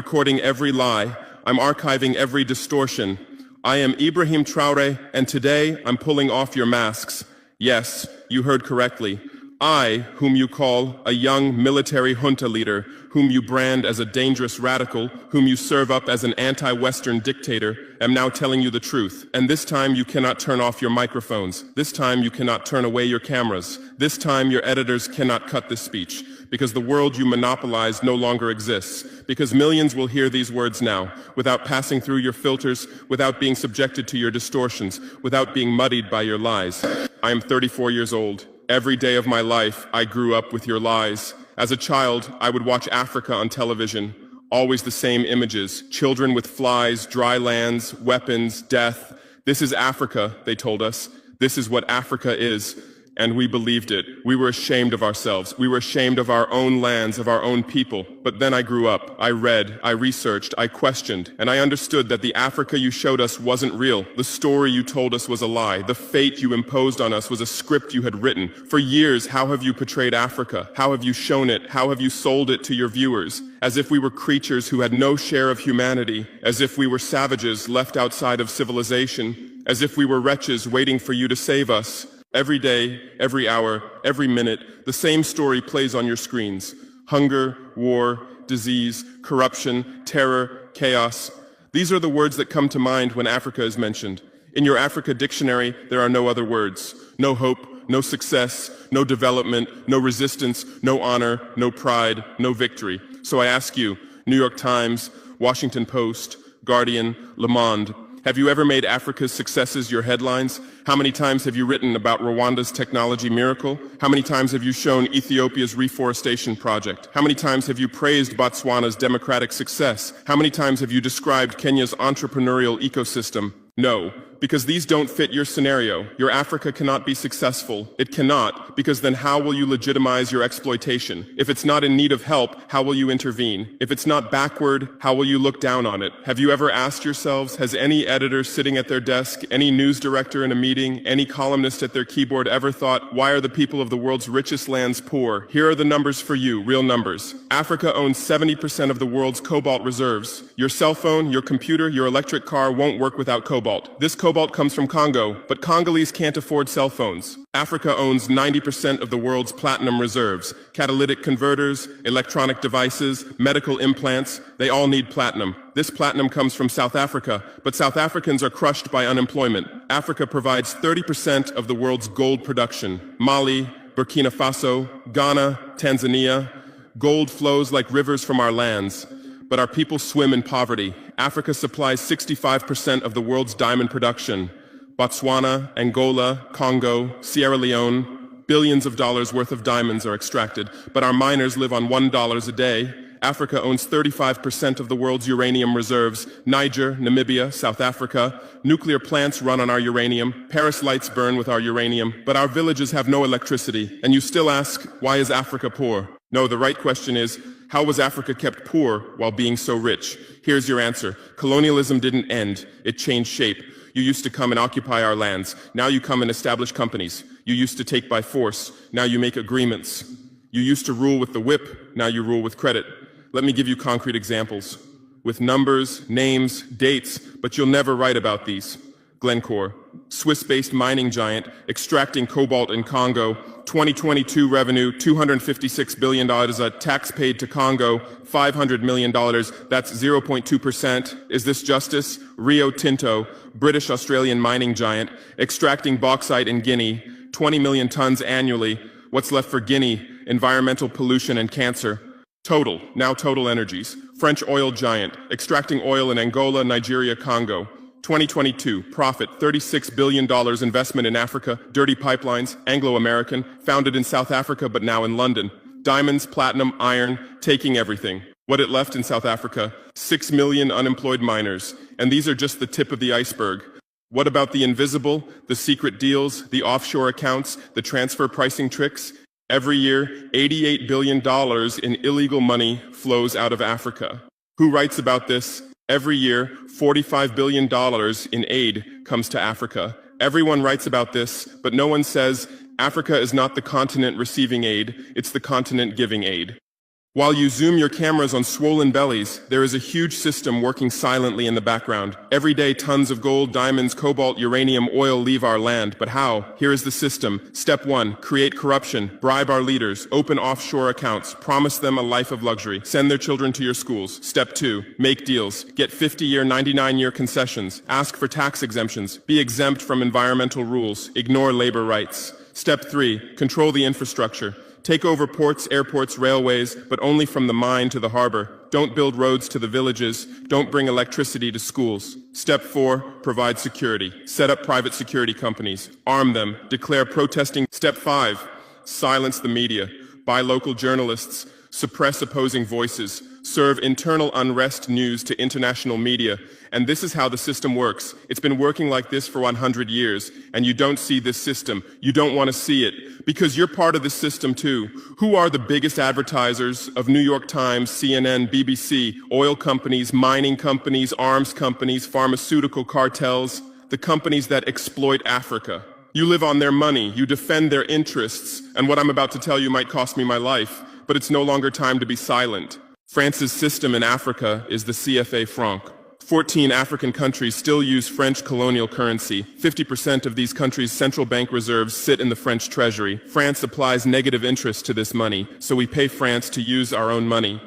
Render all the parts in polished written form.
recording every lie. I'm archiving every distortion. I am Ibrahim Traore, and today I'm pulling off your masks. Yes, you heard correctly. I, whom you call a young military junta leader, whom you brand as a dangerous radical, whom you serve up as an anti-Western dictator, am now telling you the truth. And this time you cannot turn off your microphones. This time you cannot turn away your cameras. This time your editors cannot cut this speech. Because the world you monopolize no longer exists. Because millions will hear these words now, without passing through your filters, without being subjected to your distortions, without being muddied by your lies. I am 34 years old. Every day of my life, I grew up with your lies. As a child, I would watch Africa on television. Always the same images. Children with flies, dry lands, weapons, death. This is Africa, they told us. This is what Africa is. And we believed it. We were ashamed of ourselves. We were ashamed of our own lands, of our own people. But then I grew up. I read, I researched, I questioned, and I understood that the Africa you showed us wasn't real. The story you told us was a lie. The fate you imposed on us was a script you had written. For years, how have you portrayed Africa? How have you shown it? How have you sold it to your viewers? As if we were creatures who had no share of humanity. As if we were savages left outside of civilization. As if we were wretches waiting for you to save us. Every day, every hour, every minute, the same story plays on your screens. Hunger, war, disease, corruption, terror, chaos. These are the words that come to mind when Africa is mentioned. In your Africa dictionary, there are no other words. No hope, no success, no development, no resistance, no honor, no pride, no victory. So I ask you, New York Times, Washington Post, Guardian, Le Monde, have you ever made Africa's successes your headlines? How many times have you written about Rwanda's technology miracle? How many times have you shown Ethiopia's reforestation project? How many times have you praised Botswana's democratic success? How many times have you described Kenya's entrepreneurial ecosystem? No, because these don't fit your scenario. Your Africa cannot be successful. It cannot, because then how will you legitimize your exploitation? If it's not in need of help, how will you intervene? If it's not backward, how will you look down on it? Have you ever asked yourselves, has any editor sitting at their desk, any news director in a meeting, any columnist at their keyboard ever thought, why are the people of the world's richest lands poor? Here are the numbers for you, real numbers. Africa owns 70% of the world's cobalt reserves. Your cell phone, your computer, your electric car won't work without cobalt. This cobalt comes from Congo, but Congolese can't afford cell phones. Africa owns 90% of the world's platinum reserves. Catalytic converters, electronic devices, medical implants, they all need platinum. This platinum comes from South Africa, but South Africans are crushed by unemployment. Africa provides 30% of the world's gold production. Mali, Burkina Faso, Ghana, Tanzania. Gold flows like rivers from our lands. But our people swim in poverty. Africa supplies 65% of the world's diamond production. Botswana, Angola, Congo, Sierra Leone, billions of dollars worth of diamonds are extracted, but our miners live on $1 a day. Africa owns 35% of the world's uranium reserves. Niger, Namibia, South Africa. Nuclear plants run on our uranium. Paris lights burn with our uranium. But our villages have no electricity. And you still ask, why is Africa poor? No, the right question is, how was Africa kept poor while being so rich? Here's your answer. Colonialism didn't end. It changed shape. You used to come and occupy our lands. Now you come and establish companies. You used to take by force. Now you make agreements. You used to rule with the whip. Now you rule with credit. Let me give you concrete examples. With numbers, names, dates, but you'll never write about these. Glencore, Swiss-based mining giant, extracting cobalt in Congo. 2022 revenue, $256 billion, a tax paid to Congo, $500 million, that's 0.2%. Is this justice? Rio Tinto, British-Australian mining giant, extracting bauxite in Guinea, 20 million tons annually. What's left for Guinea? Environmental pollution and cancer. Total, now Total Energies, French oil giant, extracting oil in Angola, Nigeria, Congo. 2022, profit, $36 billion investment in Africa, dirty pipelines, Anglo-American, founded in South Africa but now in London. Diamonds, platinum, iron, taking everything. What it left in South Africa? 6 million unemployed miners. And these are just the tip of the iceberg. What about the invisible, the secret deals, the offshore accounts, the transfer pricing tricks? Every year, $88 billion in illegal money flows out of Africa. Who writes about this? Every year, $45 billion in aid comes to Africa. Everyone writes about this, but no one says Africa is not the continent receiving aid, it's the continent giving aid. While you zoom your cameras on swollen bellies, there is a huge system working silently in the background. Every day, tons of gold, diamonds, cobalt, uranium, oil leave our land. But how? Here is the system. Step 1, create corruption, bribe our leaders, open offshore accounts, promise them a life of luxury, send their children to your schools. Step 2, make deals, get 50-year, 99-year concessions, ask for tax exemptions, be exempt from environmental rules, ignore labor rights. Step 3, control the infrastructure. Take over ports, airports, railways, but only from the mine to the harbor. Don't build roads to the villages. Don't bring electricity to schools. Step 4, provide security. Set up private security companies. Arm them. Declare protesting. Step 5, silence the media. Buy local journalists. Suppress opposing voices. Serve internal unrest news to international media. And this is how the system works. It's been working like this for 100 years, and you don't see this system. You don't want to see it, because you're part of this system too. Who are the biggest advertisers of New York Times, CNN, BBC, oil companies, mining companies, arms companies, pharmaceutical cartels, the companies that exploit Africa? You live on their money, you defend their interests, and what I'm about to tell you might cost me my life, but it's no longer time to be silent. France's system in Africa is the CFA franc. 14 African countries still use French colonial currency. 50% of these countries' central bank reserves sit in the French treasury. France applies negative interest to this money, so we pay France to use our own money.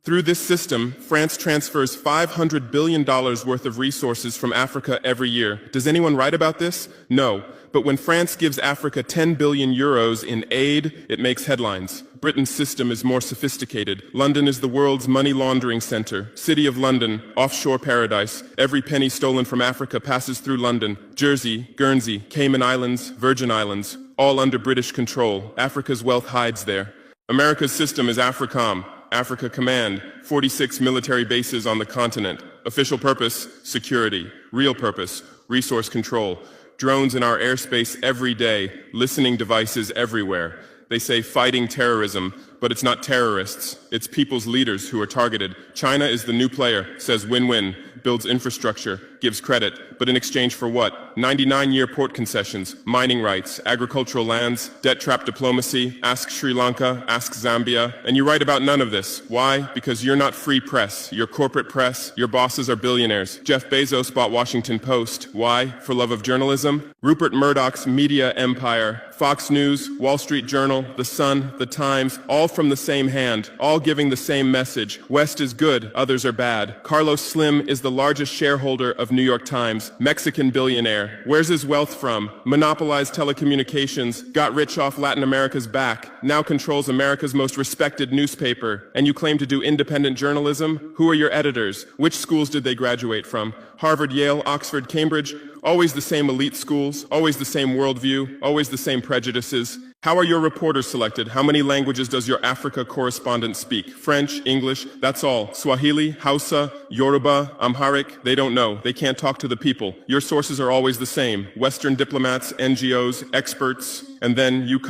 Through this system, France transfers $500 billion worth of resources from Africa every year. Does anyone write about this? No. But when France gives Africa 10 billion euros in aid, it makes headlines. Britain's system is more sophisticated. London is the world's money laundering center. City of London, offshore paradise. Every penny stolen from Africa passes through London. Jersey, Guernsey, Cayman Islands, Virgin Islands, all under British control. Africa's wealth hides there. America's system is AFRICOM, Africa Command, 46 military bases on the continent. Official purpose, security. Real purpose, resource control. Drones in our airspace every day, listening devices everywhere. They say fighting terrorism, but it's not terrorists. It's people's leaders who are targeted. China is the new player, says win-win, builds infrastructure, gives credit, but in exchange for what? 99-year port concessions, mining rights, agricultural lands, debt-trap diplomacy, ask Sri Lanka, ask Zambia, and you write about none of this. Why? Because you're not free press. You're corporate press. Your bosses are billionaires. Jeff Bezos bought Washington Post. Why? For love of journalism? Rupert Murdoch's media empire, Fox News, Wall Street Journal, The Sun, The Times, all from the same hand, all giving the same message. West is good, others are bad. Carlos Slim is the largest shareholder of New York Times, Mexican billionaire. Where's his wealth from? Monopolized telecommunications, got rich off Latin America's back, now controls America's most respected newspaper. And you claim to do independent journalism? Who are your editors? Which schools did they graduate from? Harvard, Yale, Oxford, Cambridge? Always the same elite schools, always the same worldview, always the same prejudices. How are your reporters selected? How many languages does your Africa correspondent speak? French, English, that's all. Swahili, Hausa, Yoruba, Amharic, they don't know. They can't talk to the people. Your sources are always the same. Western diplomats, NGOs, experts, and then you